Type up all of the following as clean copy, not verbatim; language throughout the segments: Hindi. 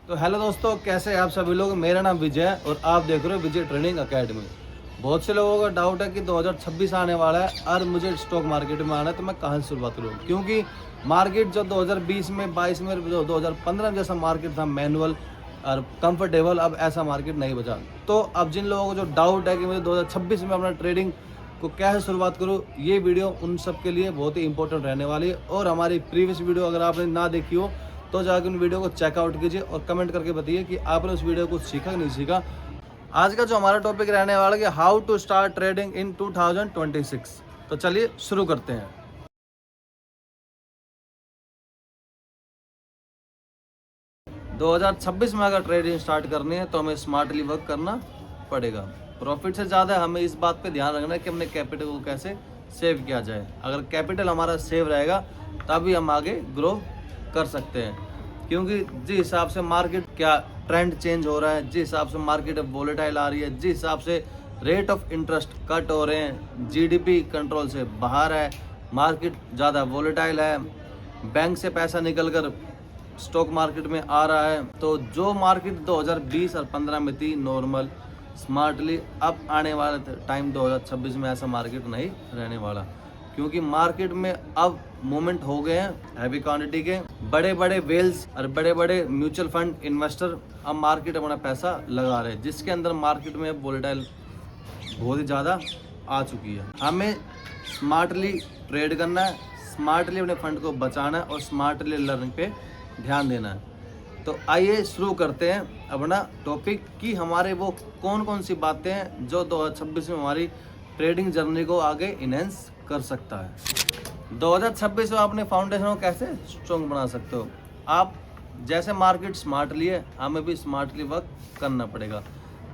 तो हेलो दोस्तों, कैसे हैं आप सभी लोग। मेरा नाम विजय है और आप देख रहे हो विजय ट्रेडिंग एकेडमी। बहुत से लोगों का डाउट है कि 2026 आने वाला है और मुझे स्टॉक मार्केट में आना है, तो मैं कहाँ से शुरुआत करूँ। क्योंकि मार्केट जो 2020 में 22 में जो 2015 में जैसा मार्केट था मैनुअल और कंफर्टेबल, अब ऐसा मार्केट नहीं बचा। तो अब जिन लोगों को जो डाउट है कि मुझे 2026 में अपना ट्रेडिंग को कैसे शुरुआत करूँ, ये वीडियो उन सब के लिए बहुत ही इंपॉर्टेंट रहने वाली है। और हमारी प्रीवियस वीडियो अगर आपने ना देखी हो तो जाकर उन वीडियो को चेकआउट कीजिए और कमेंट करके बताइए कि आपने उस वीडियो को सीखा कि नहीं सीखा। आज का जो हमारा टॉपिक रहने वाला है कि how to start trading in 2026। तो चलिए शुरू करते हैं। 2026 में अगर ट्रेडिंग स्टार्ट करनी है तो हमें स्मार्टली वर्क करना पड़ेगा। प्रॉफिट से ज़्यादा हमें इस बात पे ध्यान रखना है कि अपने कैपिटल को कैसे सेव किया जाए। अगर कैपिटल हमारा सेव रहेगा तभी हम आगे ग्रो कर सकते हैं। क्योंकि जिस हिसाब से मार्केट क्या ट्रेंड चेंज हो रहा है, जिस हिसाब से मार्केट वोलेटाइल आ रही है, जिस हिसाब से रेट ऑफ इंटरेस्ट कट हो रहे हैं, जीडीपी कंट्रोल से बाहर है, मार्केट ज़्यादा वोलेटाइल है, बैंक से पैसा निकल कर स्टॉक मार्केट में आ रहा है, तो जो मार्केट 2020 और 15 में थी नॉर्मल स्मार्टली, अब आने वाला टाइम 2026 में ऐसा मार्केट नहीं रहने वाला। क्योंकि मार्केट में अब मूवमेंट हो गए हैं हैवी क्वांटिटी के, बड़े बड़े वेल्स और बड़े बड़े म्यूचुअल फंड इन्वेस्टर अब मार्केट अपना पैसा लगा रहे हैं, जिसके अंदर मार्केट में वोलेटाइल बहुत ही ज़्यादा आ चुकी है। हमें स्मार्टली ट्रेड करना है, स्मार्टली अपने फंड को बचाना है और स्मार्टली लर्निंग पे ध्यान देना है। तो आइए शुरू करते हैं अपना टॉपिक कि हमारे वो कौन कौन सी बातें हैं जो 2026 में हमारी ट्रेडिंग जर्नी को आगे इनहेंस कर सकता है। 2026 में अपने फाउंडेशन को कैसे स्ट्रॉन्ग बना सकते हो। आप जैसे मार्केट स्मार्टली है, हमें भी स्मार्टली वर्क करना पड़ेगा।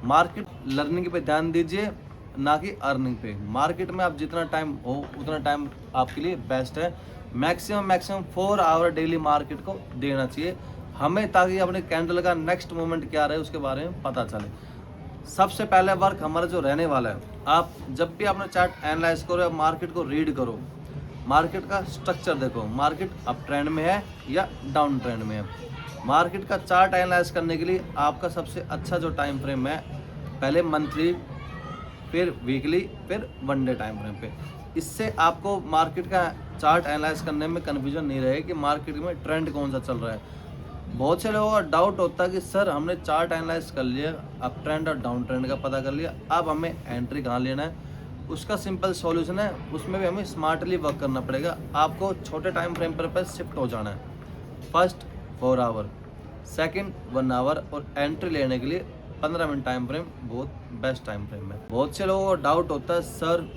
मार्केट लर्निंग पे ध्यान दीजिए, ना कि अर्निंग पे। मार्केट में आप जितना टाइम हो उतना टाइम आपके लिए बेस्ट है। मैक्सिमम 4 आवर डेली मार्केट को देना चाहिए हमें, ताकि अपने कैंडल का नेक्स्ट मोमेंट क्या रहे उसके बारे में पता चले। सबसे पहले वर्क हमारा जो रहने वाला है, आप जब भी अपना चार्ट एनालाइज करो या मार्केट को रीड करो, मार्केट का स्ट्रक्चर देखो, मार्केट अप ट्रेंड में है या डाउन ट्रेंड में है। मार्केट का चार्ट एनालाइज करने के लिए आपका सबसे अच्छा जो टाइम फ्रेम है, पहले मंथली, फिर वीकली, फिर वन डे टाइम फ्रेम पे। इससे आपको मार्केट का चार्ट एनालाइज करने में कन्फ्यूजन नहीं रहे कि मार्केट में ट्रेंड कौन सा चल रहा है। बहुत से लोगों का डाउट होता है कि सर हमने चार्ट एनालाइज कर लिया, अप ट्रेंड और डाउन ट्रेंड का पता कर लिया, अब हमें एंट्री कहाँ लेना है। उसका सिंपल सॉल्यूशन है, उसमें भी हमें स्मार्टली वर्क करना पड़ेगा। आपको छोटे टाइम फ्रेम पर शिफ्ट हो जाना है। फर्स्ट 4 आवर, सेकंड 1 आवर और एंट्री लेने के लिए 15 मिनट टाइम फ्रेम बहुत बेस्ट टाइम फ्रेम है। बहुत से लोगों को डाउट होता है सर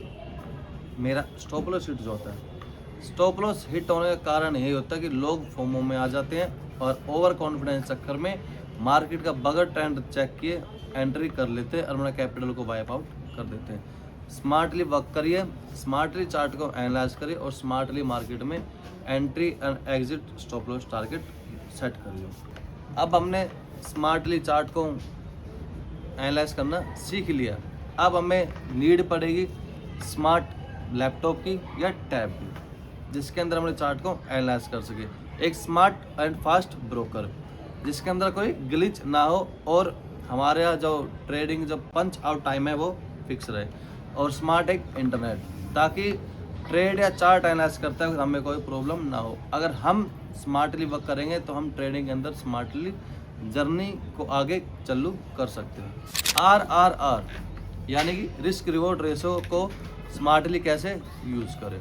मेरा स्टॉप लॉस हिट होता है। स्टॉप लॉस हिट होने का कारण यही होता है कि लोग फोमो में आ जाते हैं और ओवर कॉन्फिडेंस चक्कर में मार्केट का बगैर ट्रेंड चेक किए एंट्री कर लेते हैं और अपना कैपिटल को वाइप आउट कर देते हैं। स्मार्टली वर्क करिए, स्मार्टली चार्ट को एनालाइज करिए और स्मार्टली मार्केट में entry and exit stop loss target set करिए। अब हमने स्मार्टली चार्ट को एनालाइज करना सीख लिया, अब हमें नीड पड़ेगी स्मार्ट लैपटॉप की या टैब की, जिसके अंदर हमने चार्ट को एनालाइज कर सके। एक स्मार्ट एंड फास्ट ब्रोकर जिसके अंदर कोई ग्लिच ना हो और हमारे यहाँ जो ट्रेडिंग जो पंच आउट टाइम है वो फिक्स रहे, और स्मार्ट एक इंटरनेट, ताकि ट्रेड या चार्ट एनालाइज करते हैं हमें कोई प्रॉब्लम ना हो। अगर हम स्मार्टली वर्क करेंगे तो हम ट्रेडिंग के अंदर स्मार्टली जर्नी को आगे चालू कर सकते हैं। RRR यानी कि रिस्क रिवॉर्ड रेशो को स्मार्टली कैसे यूज़ करें।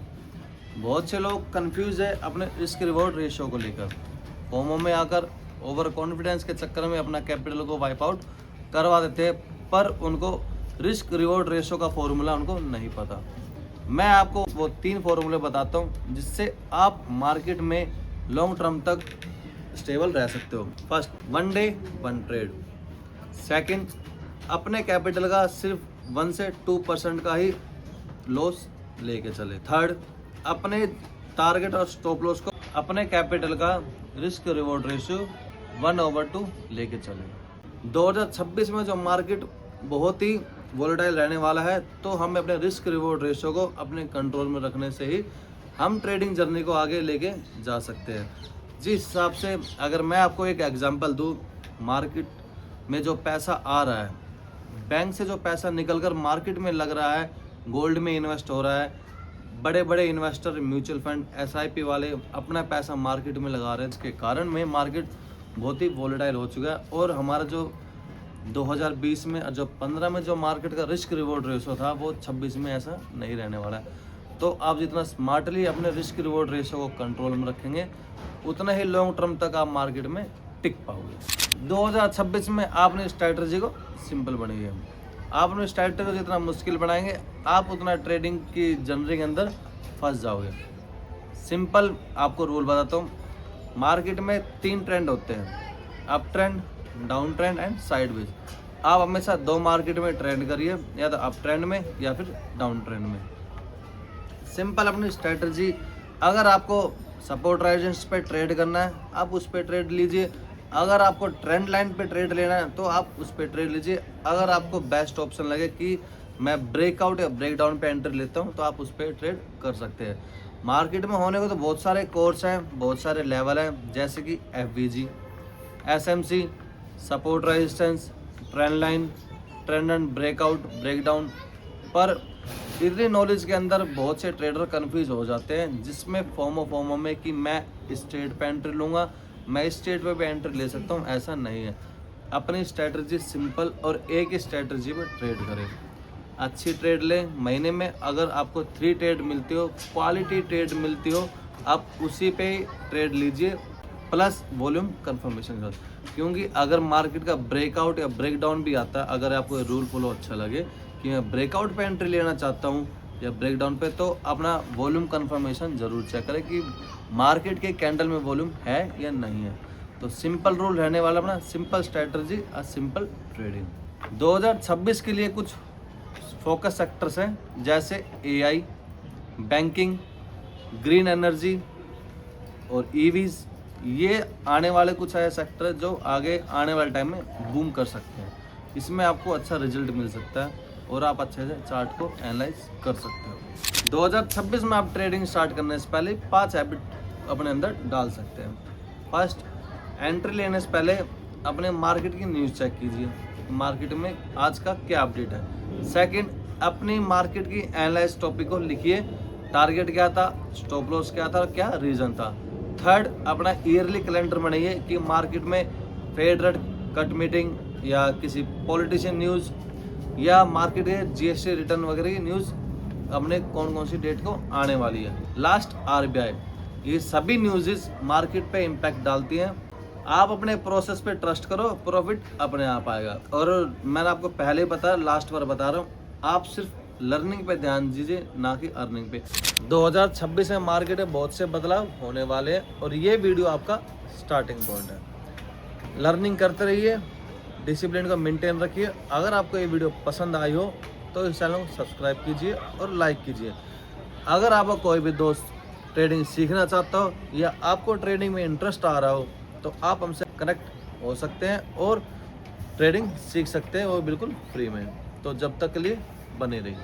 बहुत से लोग कंफ्यूज है अपने रिस्क रिवॉर्ड रेशो को लेकर, फोमो में आकर ओवर कॉन्फिडेंस के चक्कर में अपना कैपिटल को वाइप आउट करवा देते हैं, पर उनको रिस्क रिवॉर्ड रेशो का फॉर्मूला उनको नहीं पता। मैं आपको वो 3 फॉर्मूले बताता हूँ जिससे आप मार्केट में लॉन्ग टर्म तक स्टेबल रह सकते हो। First, 1 day 1 trade. सेकंड, अपने कैपिटल का सिर्फ 1 से 2% का ही लॉस लेके चले। थर्ड, अपने टारगेट और स्टॉप लॉस को अपने कैपिटल का रिस्क रिवॉर्ड रेशियो 1/2 लेके चले। 2026 में जो मार्केट बहुत ही वोलेटाइल रहने वाला है, तो हमें अपने रिस्क रिवॉर्ड रेशियो को अपने कंट्रोल में रखने से ही हम ट्रेडिंग जर्नी को आगे लेके जा सकते हैं। जिस हिसाब से अगर मैं आपको एक एग्जांपल दूं, मार्केट में जो पैसा आ रहा है, बैंक से जो पैसा निकलकर मार्केट में लग रहा है, गोल्ड में इन्वेस्ट हो रहा है, बड़े बड़े इन्वेस्टर, म्यूचुअल फंड, एसआईपी वाले अपना पैसा मार्केट में लगा रहे हैं, जिसके कारण में मार्केट बहुत ही वोलेटाइल हो चुका है। और हमारा जो 2020 में और जो 15 में जो मार्केट का रिस्क रिवॉर्ड रेशो था, वो 26 में ऐसा नहीं रहने वाला है। तो आप जितना स्मार्टली अपने रिस्क रिवॉर्ड रेशो को कंट्रोल में रखेंगे, उतना ही लॉन्ग टर्म तक आप मार्केट में टिक पाओगे। 2026 में आपने स्ट्रैटेजी को सिंपल बनाइए। आपने स्ट्रैटेजी को जितना मुश्किल बनाएंगे, आप उतना ट्रेडिंग की जर्नी के अंदर फंस जाओगे। सिंपल आपको रूल बताता हूँ। मार्केट में 3 ट्रेंड होते हैं, up trend, down trend and sideways. आप हमेशा 2 मार्केट में ट्रेंड करिए, या तो अप ट्रेंड में या फिर डाउन ट्रेंड में। सिंपल अपनी स्ट्रैटेजी, अगर आपको सपोर्ट रेजिस्टेंस पे ट्रेड करना है, आप उस पर ट्रेड लीजिए। अगर आपको ट्रेंड लाइन पे ट्रेड लेना है, तो आप उस पर ट्रेड लीजिए। अगर आपको बेस्ट ऑप्शन लगे कि मैं ब्रेकआउट या ब्रेकडाउन पे एंट्री लेता हूँ, तो आप उस पर ट्रेड कर सकते हैं। मार्केट में होने को तो बहुत सारे कोर्स हैं, बहुत सारे लेवल हैं, जैसे कि FVG, SMC, support resistance, trend line, trend and breakout, breakdown. पर इतनी नॉलेज के अंदर बहुत से ट्रेडर कंफ्यूज हो जाते हैं, जिसमें फोमो में कि मैं इस ट्रेड पे एंट्री लूँगा, मैं इस ट्रेड पे भी एंट्री ले सकता हूँ। ऐसा नहीं है। अपनी स्ट्रेटजी सिंपल और एक ही स्ट्रेटजी पे ट्रेड करें। अच्छी ट्रेड लें। महीने में अगर आपको 3 ट्रेड मिलती हो, क्वालिटी ट्रेड मिलती हो, आप उसी पे ही ट्रेड लीजिए, प्लस वॉल्यूम कंफर्मेशन कर। क्योंकि अगर मार्केट का ब्रेकआउट या ब्रेकडाउन भी आता है, अगर आपको रूल फॉलो अच्छा लगे कि मैं ब्रेकआउट पे एंट्री लेना चाहता हूँ या ब्रेकडाउन पे, तो अपना वॉल्यूम कंफर्मेशन ज़रूर चेक करें कि मार्केट के कैंडल में वॉल्यूम है या नहीं है। तो सिंपल रूल रहने वाला अपना, सिंपल स्ट्रेटजी और सिंपल ट्रेडिंग। 2026 के लिए कुछ फोकस सेक्टर्स हैं, जैसे AI, बैंकिंग, ग्रीन एनर्जी और EVs। ये आने वाले कुछ ऐसे सेक्टर है जो आगे आने वाले टाइम में बूम कर सकते हैं। इसमें आपको अच्छा रिजल्ट मिल सकता है और आप अच्छे से चार्ट को एनालाइज कर सकते हो। 2026 में आप ट्रेडिंग स्टार्ट करने से पहले 5 हैबिट अपने अंदर डाल सकते हैं। फर्स्ट, एंट्री लेने से पहले अपने मार्केट की न्यूज़ चेक कीजिए, मार्केट में आज का क्या अपडेट है। सेकंड, अपनी मार्केट की एनालाइज टॉपिक को लिखिए, टारगेट क्या था, स्टॉप लॉस क्या था और क्या रीज़न था। थर्ड, अपना ईयरली कैलेंडर बनाइए कि मार्केट में फेड रेट कट मीटिंग या किसी पॉलिटिशियन न्यूज़ या मार्केट के GST रिटर्न वगैरह की न्यूज़ अपने कौन कौन सी डेट को आने वाली है। Last, RBI। ये सभी न्यूज़ मार्केट पे इम्पैक्ट डालती हैं। आप अपने प्रोसेस पे ट्रस्ट करो, प्रॉफिट अपने आप आएगा। और मैंने आपको पहले ही बताया, लास्ट बार बता रहा हूँ, आप सिर्फ लर्निंग पे ध्यान दीजिए, ना कि अर्निंग पे। 2026 में मार्केट में बहुत से बदलाव होने वाले हैं और ये वीडियो आपका स्टार्टिंग पॉइंट है। लर्निंग करते रहिए, डिसिप्लिन को मेंटेन रखिए। अगर आपको ये वीडियो पसंद आई हो तो इस चैनल को सब्सक्राइब कीजिए और लाइक कीजिए। अगर आपका कोई भी दोस्त ट्रेडिंग सीखना चाहता हो या आपको ट्रेडिंग में इंटरेस्ट आ रहा हो, तो आप हमसे कनेक्ट हो सकते हैं और ट्रेडिंग सीख सकते हैं, वो बिल्कुल फ्री में। तो जब तक के लिए बने रहिए।